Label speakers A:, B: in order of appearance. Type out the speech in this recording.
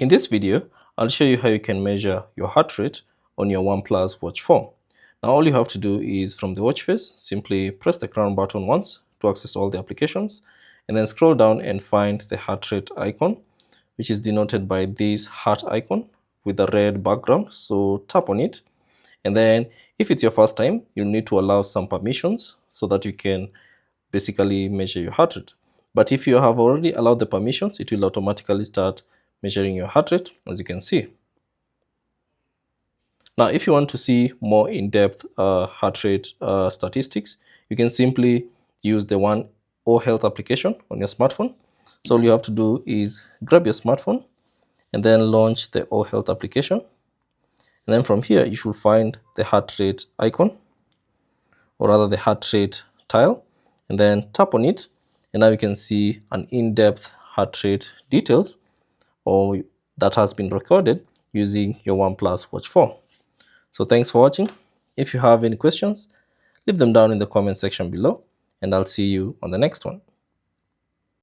A: In this video, I'll show you how you can measure your heart rate on your OnePlus Watch 4. Now all you have to do is from the watch face, simply press the crown button once to access all the applications, and then scroll down and find the heart rate icon, which is denoted by this heart icon with a red background. So tap on it, and then if it's your first time, you'll need to allow some permissions so that you can basically measure your heart rate. But if you have already allowed the permissions, it will automatically start measuring your heart rate, as you can see. Now, if you want to see more in-depth heart rate statistics, you can simply use the One O Health application on your smartphone. So all you have to do is grab your smartphone and then launch the O Health application. And then from here, you should find the heart rate icon, or rather the heart rate tile, and then tap on it. And now you can see an in-depth heart rate details or that has been recorded using your OnePlus Watch 4. So thanks for watching. If you have any questions, leave them down in the comment section below, and I'll see you on the next one.